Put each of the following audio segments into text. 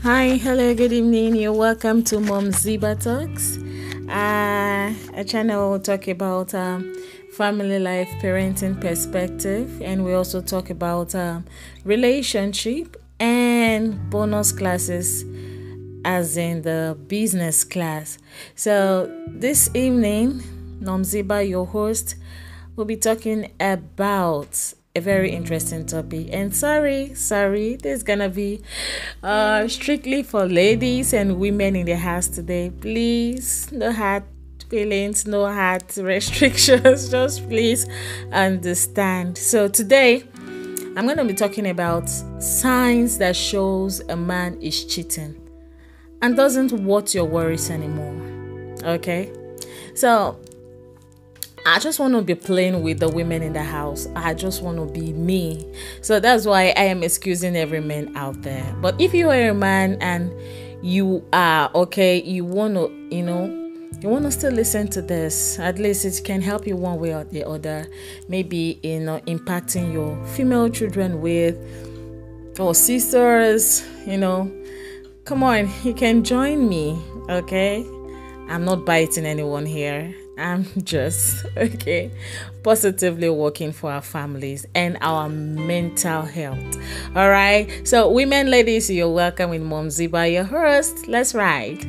Hi, hello, good evening. You're welcome to Mumzibah Talks, a channel will talk about family life, parenting perspective, and we also talk about relationship and bonus classes, as in the business class. So this evening, Mumzibah, your host, will be talking about a very interesting topic. And sorry, this is gonna be strictly for ladies and women in the house today. Please, no hard feelings, no hard restrictions. Just please understand. So today, I'm gonna be talking about signs that shows a man is cheating and doesn't want your worries anymore. Okay, so I just want to be playing with the women in the house. I just want to be me. So that's why I am excusing every man out there. But if you are a man and you are okay, you want to still listen to this. At least it can help you one way or the other. Maybe impacting your female children with or sisters. Come on, you can join me. Okay, I'm not biting anyone here. I'm just, positively working for our families and our mental health. All right. So, women, ladies, you're welcome with Mumzibah, your host. Let's ride.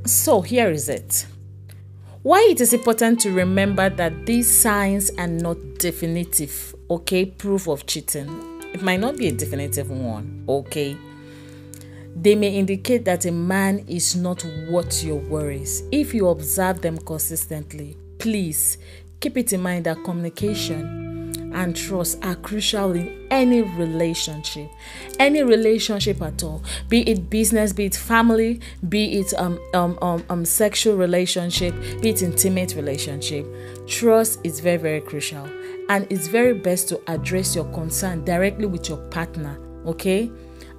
So, here is it. Why it is important to remember that these signs are not definitive, proof of cheating. It might not be a definitive one, They may indicate that a man is not worth your worries. If you observe them consistently, please keep it in mind that communication and trust are crucial in any relationship at all. Be it business, be it family, be it sexual relationship, be it intimate relationship. Trust is very, very crucial, and it's very best to address your concern directly with your partner.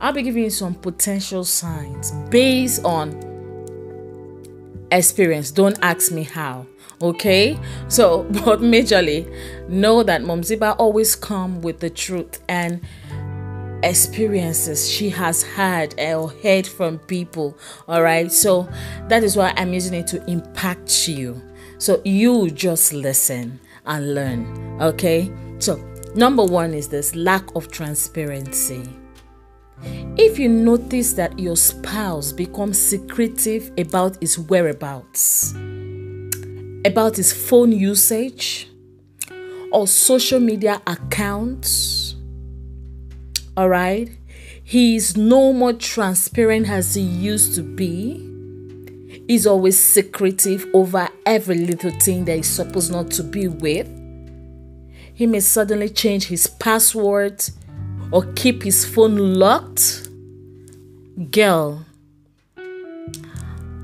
I'll be giving you some potential signs based on experience. Don't ask me how, So, but majorly, know that Mumzibah always come with the truth and experiences she has had or heard from people, all right? So, that is why I'm using it to impact you. So, you just listen and learn, So, number one is this lack of transparency. If you notice that your spouse becomes secretive about his whereabouts, about his phone usage, or social media accounts, all right, he is no more transparent as he used to be. He's always secretive over every little thing that he's supposed not to be with. He may suddenly change his password or keep his phone locked. Girl,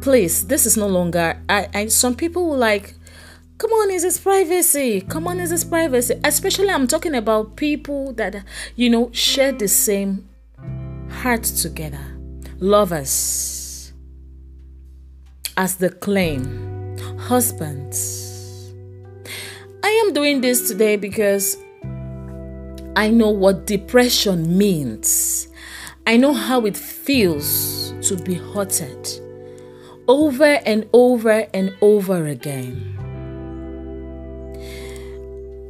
please, this is no longer, some people will like, come on, is this privacy? Especially I'm talking about people that, share the same heart together. Lovers, as they claim, husbands. I am doing this today because I know what depression means. I know how it feels to be hurted over and over and over again.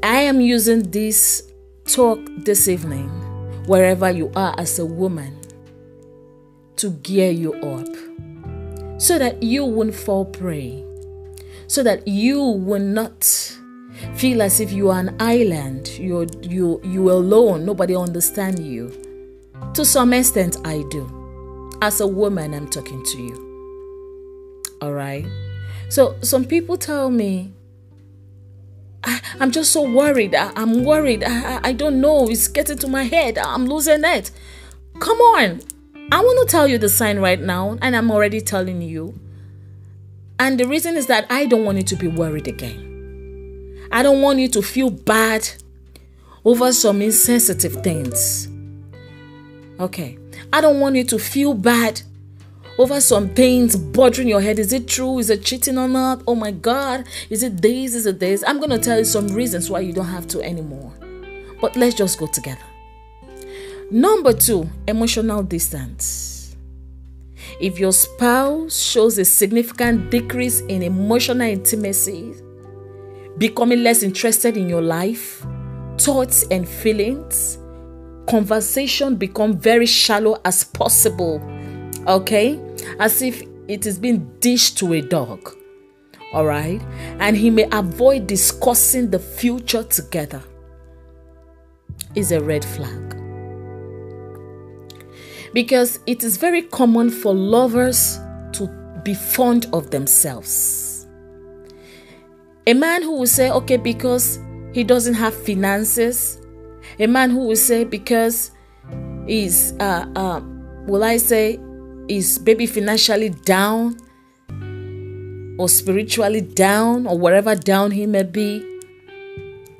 I am using this talk this evening, wherever you are as a woman, to gear you up so that you won't fall prey, so that you will not feel as if you are an island, you alone, nobody understands you. To some extent, I do. As a woman, I'm talking to you. All right? So, some people tell me, I'm just so worried. I'm worried. I don't know. It's getting to my head. I'm losing it. Come on. I want to tell you the sign right now, and I'm already telling you. And the reason is that I don't want you to be worried again. I don't want you to feel bad over some insensitive things. I don't want you to feel bad over some things bothering your head. Is it true? Is it cheating or not? Oh my God. Is it this? Is it this? I'm going to tell you some reasons why you don't have to anymore. But let's just go together. Number 2, emotional distance. If your spouse shows a significant decrease in emotional intimacy, becoming less interested in your life, thoughts and feelings, conversation become very shallow as possible, okay? As if it is being dished to a dog, all right? And he may avoid discussing the future together. Is a red flag. Because it is very common for lovers to be fond of themselves. A man who will say, okay, because he doesn't have finances. A man who will say, because he's, is maybe financially down or spiritually down or wherever down he may be.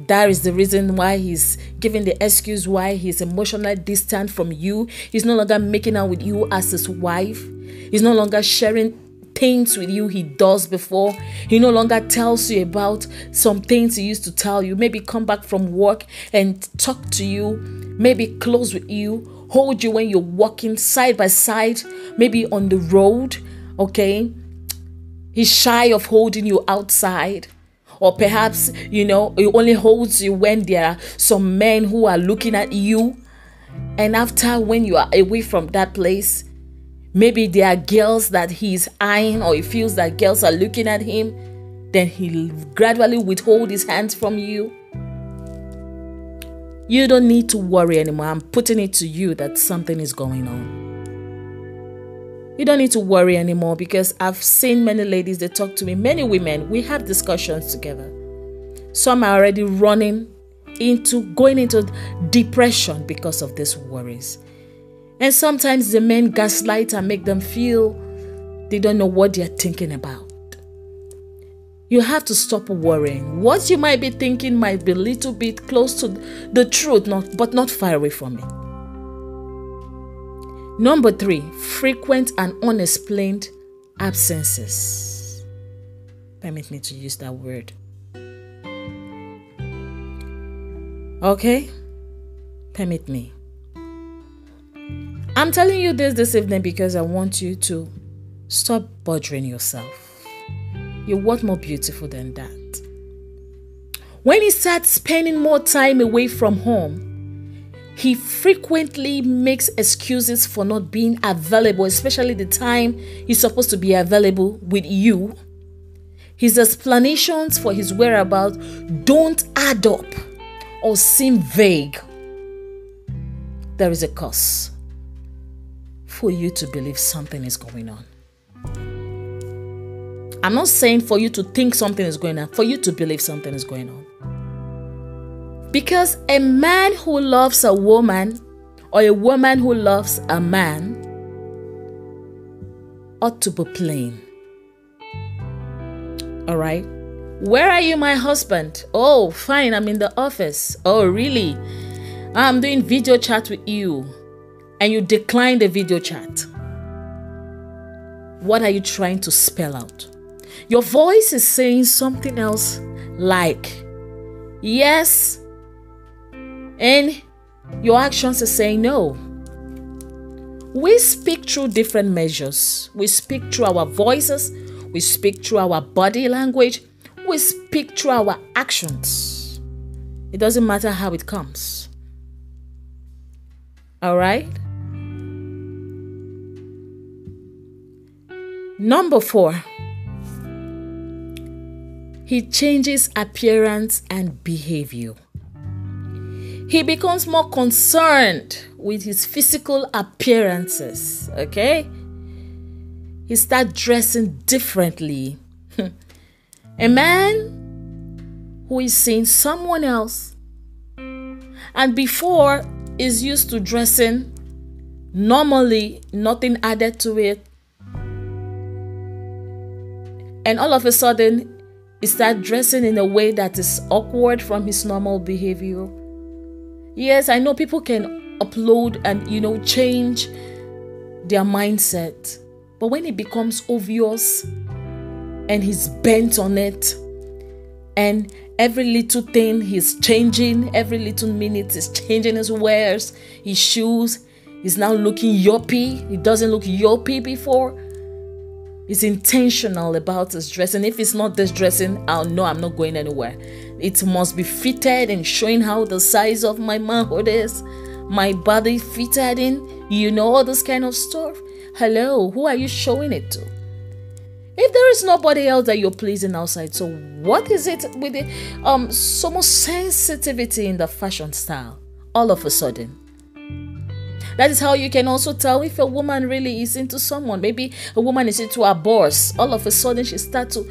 That is the reason why he's giving the excuse why he's emotionally distant from you. He's no longer making out with you as his wife. He's no longer sharing things with you he does before. He no longer tells you about some things he used to tell you. Maybe come back from work and talk to you. Maybe close with you. Hold you when you're walking side by side. Maybe on the road. Okay. He's shy of holding you outside. Or perhaps, he only holds you when there are some men who are looking at you. And after, when you are away from that place, maybe there are girls that he's eyeing, or he feels that girls are looking at him. Then he'll gradually withhold his hands from you. You don't need to worry anymore. I'm putting it to you that something is going on. You don't need to worry anymore, because I've seen many ladies, they talk to me, many women, we have discussions together. Some are already going into depression because of these worries. And sometimes the men gaslight and make them feel they don't know what they're thinking about. You have to stop worrying. What you might be thinking might be a little bit close to the truth, but not far away from it. Number 3, frequent and unexplained absences. Permit me to use that word. Okay? Permit me. I'm telling you this evening because I want you to stop bothering yourself. You're worth more beautiful than that. When he starts spending more time away from home, he frequently makes excuses for not being available, especially the time he's supposed to be available with you. His explanations for his whereabouts don't add up or seem vague. There is a cause for you to believe something is going on. I'm not saying for you to think something is going on, for you to believe something is going on. Because a man who loves a woman or a woman who loves a man ought to be plain. All right? Where are you, my husband? Oh, fine, I'm in the office. Oh, really? I'm doing video chat with you. And you decline the video chat. What are you trying to spell out? Your voice is saying something else like, yes, and your actions are saying no. We speak through different measures. We speak through our voices. We speak through our body language. We speak through our actions. It doesn't matter how it comes. All right? Number 4. He changes appearance and behavior. He becomes more concerned with his physical appearances, okay? He starts dressing differently. A man who is seeing someone else and before is used to dressing normally, nothing added to it, and all of a sudden he starts dressing in a way that is awkward from his normal behavior. Yes, I know people can upload and, change their mindset. But when it becomes obvious and he's bent on it and Every little thing he's changing. Every little minute he's changing his wears, his shoes. He's now looking yuppie. He doesn't look yuppie before. He's intentional about his dressing. If it's not this dressing, I'll know I'm not going anywhere. It must be fitted and showing how the size of my manhood is. My body fitted in. You know, all this kind of stuff. Hello, who are you showing it to? If there is nobody else that you're pleasing outside, so what is it with the so much sensitivity in the fashion style all of a sudden? That is how you can also tell if a woman really is into someone. Maybe a woman is into her boss. All of a sudden she starts to,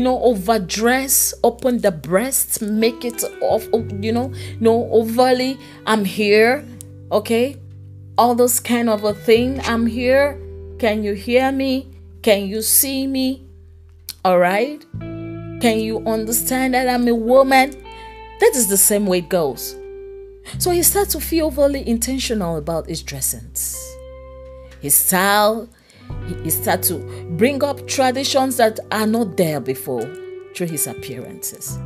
overdress, open the breasts, make it off, overly, I'm here, okay? All those kind of a thing, I'm here. Can you hear me? Can you see me? All right? Can you understand that I'm a woman? That is the same way it goes. So he starts to feel overly intentional about his dressings, his style. He starts to bring up traditions that are not there before through his appearances.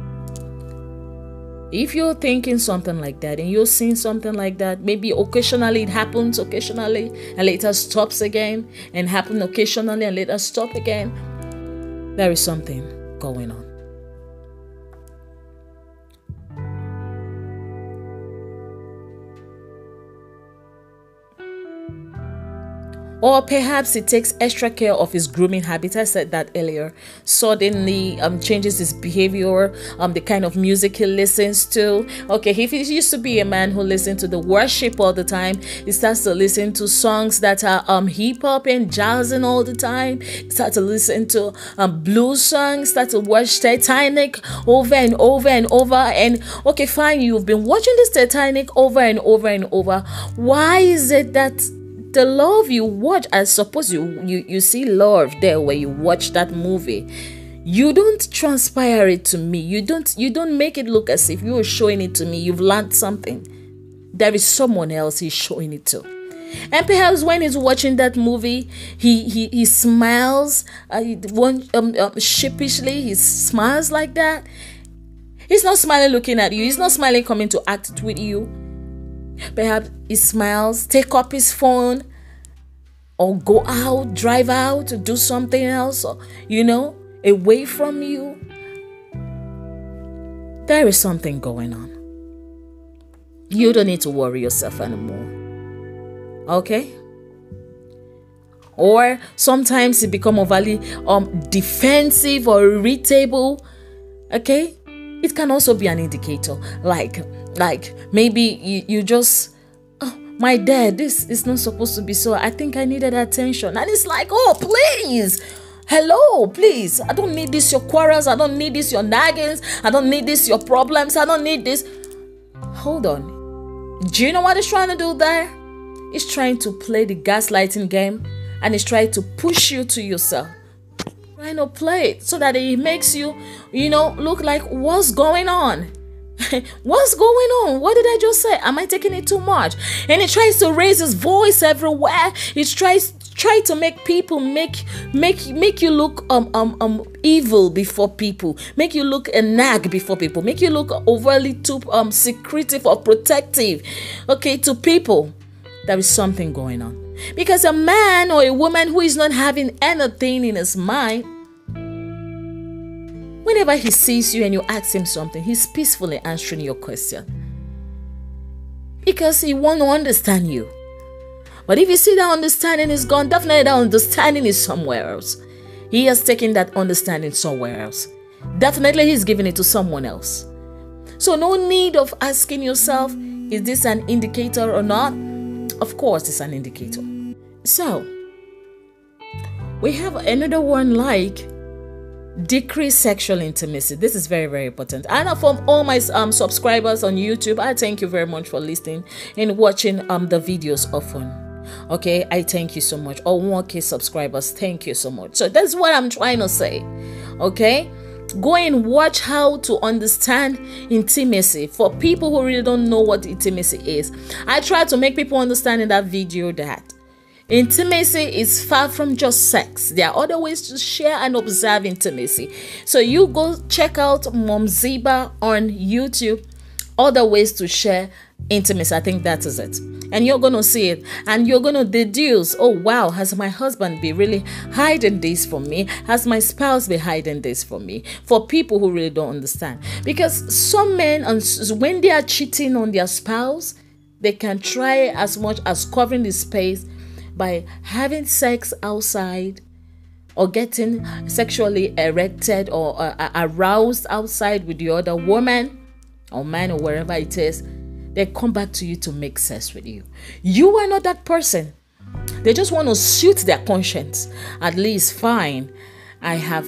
If you're thinking something like that and you're seeing something like that, maybe occasionally it happens occasionally and later stops again, and happen occasionally and later stop again, there is something going on. Or perhaps he takes extra care of his grooming habits. I said that earlier. Suddenly changes his behavior, the kind of music he listens to. Okay, if he used to be a man who listened to the worship all the time, he starts to listen to songs that are hip-hop and jazzing all the time. He starts to listen to blues songs, starts to watch Titanic over and over and over. And okay, fine, you've been watching this Titanic over and over and over. Why is it that the love you watch, I suppose you see love there where you watch that movie, you don't transpire it to me, you don't make it look as if you were showing it to me, you've learned something. There is someone else he's showing it to. And perhaps when he's watching that movie, he smiles, sheepishly, he smiles like that. He's not smiling looking at you, he's not smiling coming to act with you. Perhaps he smiles, take up his phone, or go out, drive out, to do something else, or, away from you. There is something going on. You don't need to worry yourself anymore. Okay? Or sometimes you become overly defensive or irritable. Okay? It can also be an indicator. Like maybe you just, my dad, this is not supposed to be so. I think I needed attention. And it's like, oh, please. Hello, please. I don't need this, your quarrels. I don't need this, your naggings. I don't need this, your problems. I don't need this. Hold on. Do you know what he's trying to do there? He's trying to play the gaslighting game. And he's trying to push you to yourself. Trying to play it so that it makes you, look like, what's going on? What's going on? What did I just say? Am I taking it too much? And he tries to raise his voice everywhere. He tries to make people make you look evil before people, make you look a nag before people, make you look overly too secretive or protective, okay, to people. There is something going on, because a man or a woman who is not having anything in his mind, whenever he sees you and you ask him something, he's peacefully answering your question because he wants to understand you. But if you see that understanding is gone, definitely that understanding is somewhere else. He has taken that understanding somewhere else. Definitely he's giving it to someone else. So no need of asking yourself, is this an indicator or not? Of course it's an indicator. So we have another one, like decrease sexual intimacy. This is very, very important. And from all my subscribers on YouTube, I thank you very much for listening and watching the videos often. Okay, I thank you so much. All 1K subscribers, thank you so much. So that's what I'm trying to say. Okay, go and watch how to understand intimacy for people who really don't know what intimacy is. I try to make people understand in that video that Intimacy is far from just sex. There are other ways to share and observe intimacy. So you go check out Mumzibah on YouTube. Other ways to share intimacy. I think that is it. And you're going to see it. And you're going to deduce, oh, wow, has my husband been really hiding this from me? Has my spouse been hiding this from me? For people who really don't understand. Because some men, when they are cheating on their spouse, they can try as much as covering the space by having sex outside or getting sexually erected or aroused outside with the other woman or man or wherever it is. They come back to you to make sex with you. You are not that person. They just want to suit their conscience. At least, fine. I have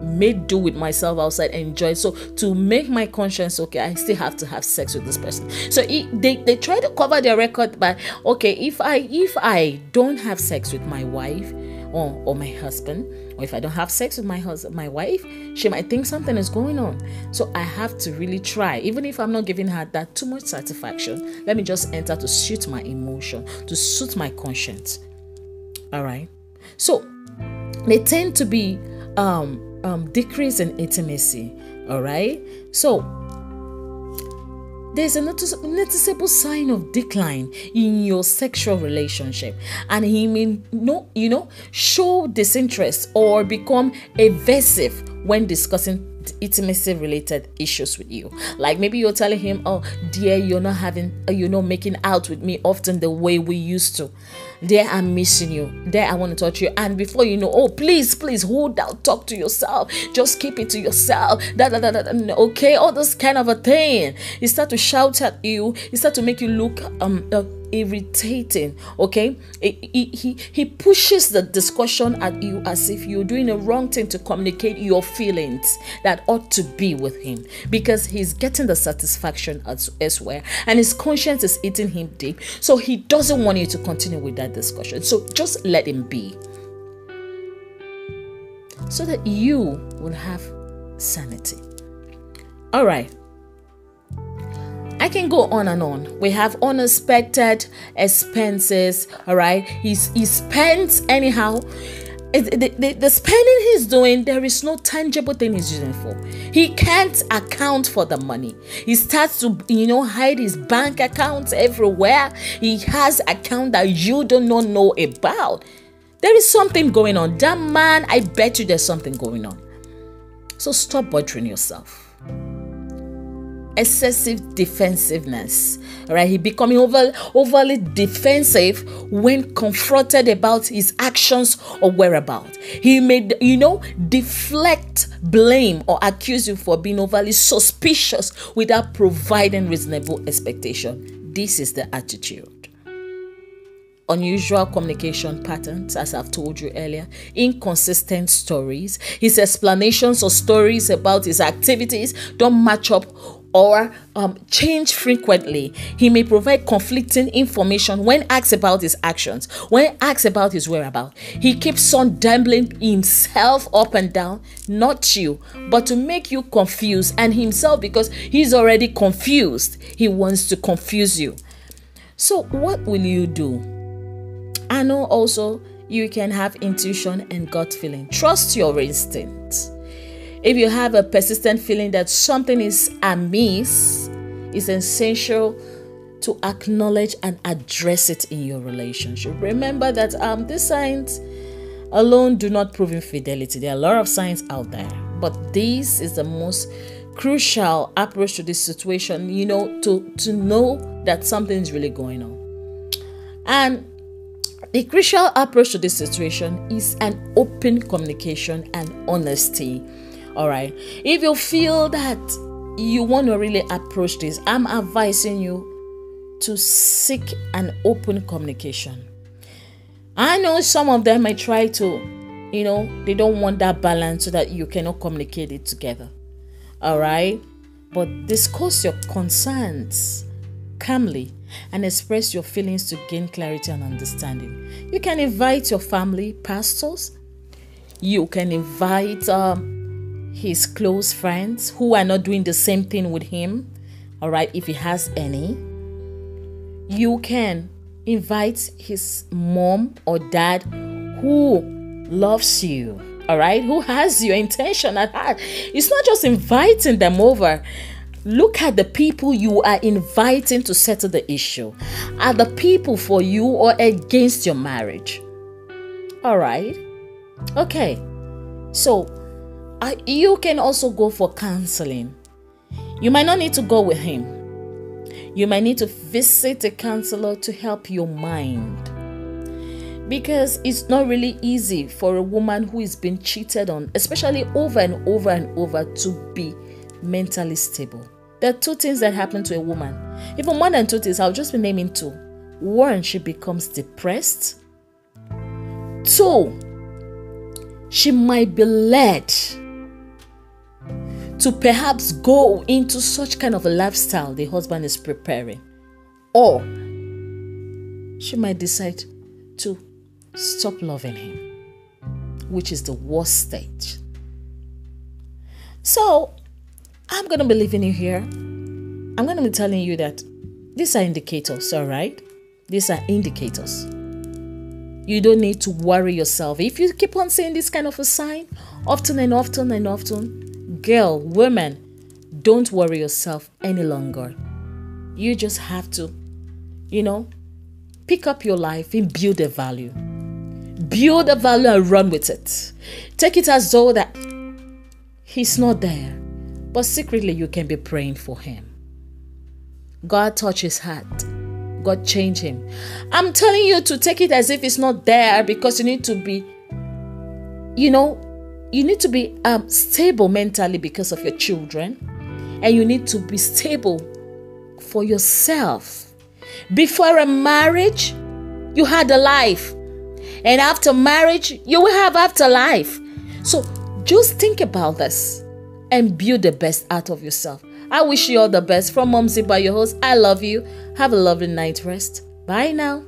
made do with myself outside and enjoy. So to make my conscience okay, I still have to have sex with this person. So they try to cover their record by, okay, if I don't have sex with my wife or my husband, or if I don't have sex with my wife, she might think something is going on. So I have to really try, even if I'm not giving her that too much satisfaction. Let me just enter to suit my emotion, to suit my conscience. All right. So they tend to be decrease in intimacy. All right. So there's a noticeable sign of decline in your sexual relationship, and he may show disinterest or become evasive when discussing intimacy related issues with you. Like maybe you're telling him, oh dear, you're not making out with me often the way we used to. There, I'm missing you. There, I want to touch you. And before you know, oh, please, hold out, talk to yourself. Just keep it to yourself. Okay, all this kind of a thing. He start to shout at you. He start to make you look irritating. Okay, he pushes the discussion at you as if you're doing a wrong thing to communicate your feelings that ought to be with him, because he's getting the satisfaction elsewhere, and his conscience is eating him deep. So he doesn't want you to continue with that discussion. So just let him be, so that you will have sanity. All right. I can go on and on. We have unexpected expenses. All right. He spends anyhow. The spending he's doing, there is no tangible thing he's using for. He can't account for the money. He starts to, hide his bank accounts everywhere. He has account that you do not know about. There is something going on. That man, I bet you there's something going on. So stop bothering yourself. Excessive defensiveness. All right, he becoming overly defensive when confronted about his actions or whereabouts. He may, deflect blame or accuse you for being overly suspicious without providing reasonable expectation. This is the attitude. Unusual communication patterns, as I've told you earlier, inconsistent stories. His explanations or stories about his activities don't match up or change frequently. He may provide conflicting information when asked about his actions, when asked about his whereabouts. He keeps on dambling himself up and down, not you, but to make you confused, and himself, because he's already confused. He wants to confuse you. So what will you do? I know also you can have intuition and gut feeling. Trust your instincts. If you have a persistent feeling that something is amiss, it's essential to acknowledge and address it in your relationship. Remember that these signs alone do not prove infidelity. There are a lot of signs out there, but this is the most crucial approach to this situation, to know that something is really going on. And the crucial approach to this situation is an open communication and honesty. All right. If you feel that you want to really approach this, I'm advising you to seek an open communication. I know some of them might try to, they don't want that balance so that you cannot communicate it together. All right. But discuss your concerns calmly and express your feelings to gain clarity and understanding. You can invite your family, pastors. You can invite his close friends who are not doing the same thing with him. All right, if he has any. You can invite his mom or dad who loves you, all right, who has your intention at heart. It's not just inviting them over. Look at the people you are inviting to settle the issue. Are the people for you or against your marriage? All right. Okay. So you can also go for counseling. You might not need to go with him. You might need to visit a counselor to help your mind. Because it's not really easy for a woman who is being cheated on, especially over and over and over, to be mentally stable. There are two things that happen to a woman. Even more than two things, I'll just be naming two. One, she becomes depressed. Two, she might be led to perhaps go into such kind of a lifestyle the husband is preparing. Or she might decide to stop loving him, which is the worst stage. So, I'm going to be leaving you here. I'm going to be telling you that these are indicators, all right? These are indicators. You don't need to worry yourself. If you keep on seeing this kind of a sign, often and often and often, girl, woman, don't worry yourself any longer. You just have to, pick up your life and build a value. Build a value and run with it. Take it as though that he's not there, but secretly you can be praying for him. God touch his heart. God change him. I'm telling you to take it as if it's not there, because you need to be, stable mentally because of your children, and you need to be stable for yourself. Before a marriage, you had a life. And after marriage, you will have afterlife. So just think about this and build the best out of yourself. I wish you all the best. From Mumzibah, your host, I love you. Have a lovely night rest. Bye now.